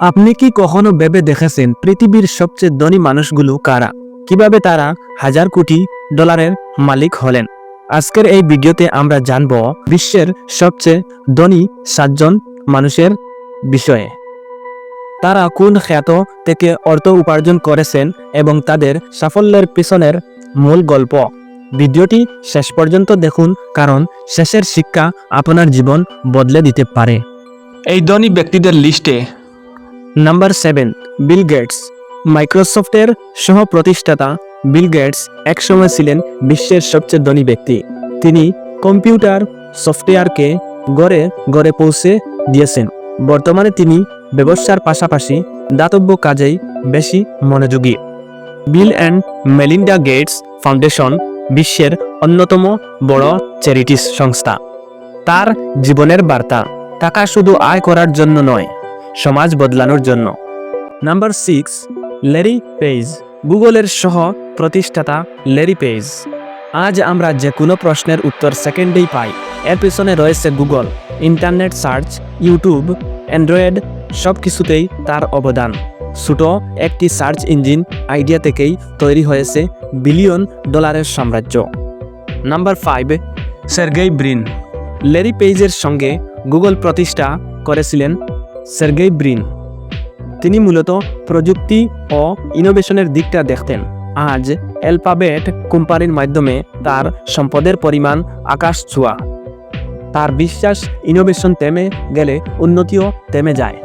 আপনি কি কখনো ভেবে দেখেছেন পৃথিবীর সবচেয়ে ধনী মানুষগুলো কারা? কিভাবে তারা হাজার কোটি ডলারের মালিক হলেন? আজকের এই ভিডিওতে আমরা জানব বিশ্বের সবচেয়ে ধনী 7 জন মানুষের বিষয়ে। তারা কোন খাত থেকে অর্থ উপার্জন করেছেন এবং তাদের সাফল্যের পিছনের মূল গল্প। ভিডিওটি শেষ পর্যন্ত দেখুন, কারণ শেষের শিক্ষা আপনার জীবন বদলে দিতে পারে। এই ধনী ব্যক্তিদের লিস্টে নাম্বার 7, বিল গেটস। মাইক্রোসফটের সহ প্রতিষ্ঠাতা বিল গেটস একসময় ছিলেন বিশ্বের সবচেয়ে ধনী ব্যক্তি। তিনি কম্পিউটার সফটওয়্যারকে গড়ে গড়ে পৌঁছে দিয়েছেন। বর্তমানে তিনি ব্যবসার পাশাপাশি দাতব্য কাজেই বেশি মনোযোগী। Bill and Melinda Gates foundation বিশ্বের অন্যতম বড় চ্যারিটিস সংস্থা। তার জীবনের বার্তা, টাকা শুধু আয় করার জন্য নয়, সমাজ বদলানোর জন্য। Number 6, Larry page. গুগলের সহ প্রতিষ্ঠাতা ল্যারি পেজ। আজ আমরা যে কোনো প্রশ্নের উত্তর সেকেন্ডেই পাই। এর পেছনে রয়েছে Google, internet search, YouTube, Android, সব কিছুতেই তার অবদান। ছোট একটি সার্চ ইঞ্জিন আইডিয়া থেকেই তৈরি হয়েছে বিলিয়ন ডলারের সাম্রাজ্য। Number 5, Sergey Brin. ল্যারি পেজের সঙ্গে গুগল প্রতিষ্ঠা করেছিলেন সার্গেই ব্রিন। তিনি মূলত প্রযুক্তি ও ইনোভেশনের দিকটা দেখতেন। আজ অ্যালফাবেট কোম্পানির মাধ্যমে তার সম্পদের পরিমাণ আকাশ ছোঁয়া। তার বিশ্বাস, ইনোভেশন থেমে গেলে উন্নতিও থেমে যায়।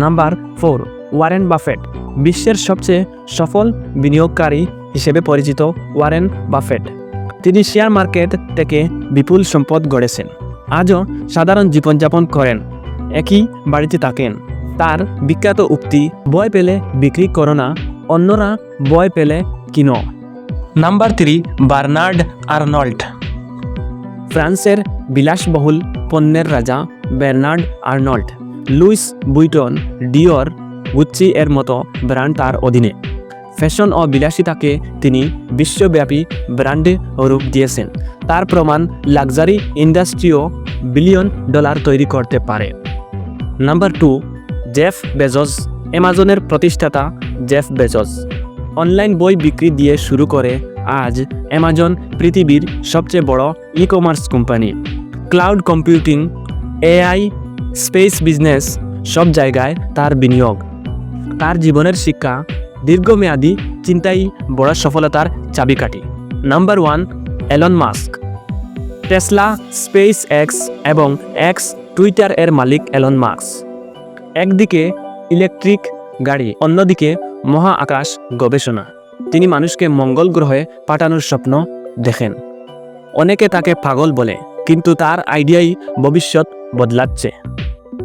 Number 4, Warren Buffett. বিশ্বের সবচেয়ে সফল বিনিয়োগকারী হিসেবে পরিচিত ওয়ারেন বাফেট। তিনি শেয়ার মার্কেট থেকে বিপুল সম্পদ গড়েছেন। আজও সাধারণ জীবনযাপন করেন, একই বাড়িতে থাকেন। তার বিখ্যাত উক্তি, ভয় পেলে বিক্রি করো না, অন্যরা ভয় পেলে কিনো। Number 3, Bernard Arnault. ফ্রান্সের বিলাসবহুল পণ্যের রাজা Bernard Arnault. Louis Vuitton, Dior, Gucci এর মতো ব্র্যান্ড তার অধীনে। ফ্যাশন ও বিলাসিতাকে তিনি বিশ্বব্যাপী ব্র্যান্ডে রূপ দিয়েছেন। তার প্রমাণ, লাক্সারি ইন্ডাস্ট্রিও বিলিয়ন ডলার তৈরি করতে পারে। Number 2, Jeff Bezos. অ্যামাজনের প্রতিষ্ঠাতা জেফ বেজোস অনলাইন বই বিক্রি দিয়ে শুরু করে আজ অ্যামাজন পৃথিবীর সবচেয়ে বড় e commerce company. Cloud computing, AI, space business, সব জায়গায় তার বিনিয়োগ। তার জীবনের শিক্ষা, দীর্ঘমেয়াদী চিন্তাই বড় সফলতার চাবিকাঠি। Number 1, Elon Musk. Tesla, space x এবং এক্স টুইটার এর মালিক এলন মাস্ক। একদিকে ইলেকট্রিক গাড়ি, অন্যদিকে মহাকাশ গবেষণা। তিনি মানুষকে মঙ্গল গ্রহে পাঠানোর স্বপ্ন দেখেন। অনেকে তাকে পাগল বলে, কিন্তু তার আইডিয়াই ভবিষ্যৎ বদলাচ্ছে।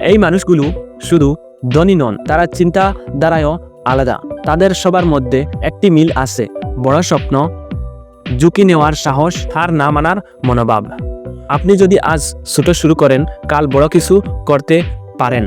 এই মানুষগুলো শুধু ধনী নন, তারা চিন্তাধারায়ও আলাদা। তাদের সবার মধ্যে একটি মিল আছে, বড় স্বপ্ন, ঝুঁকি নেওয়ার সাহস, হার না মানার মনোভাব। আপনি যদি আজ ছোট শুরু করেন, কাল বড় কিছু করতে পারেন।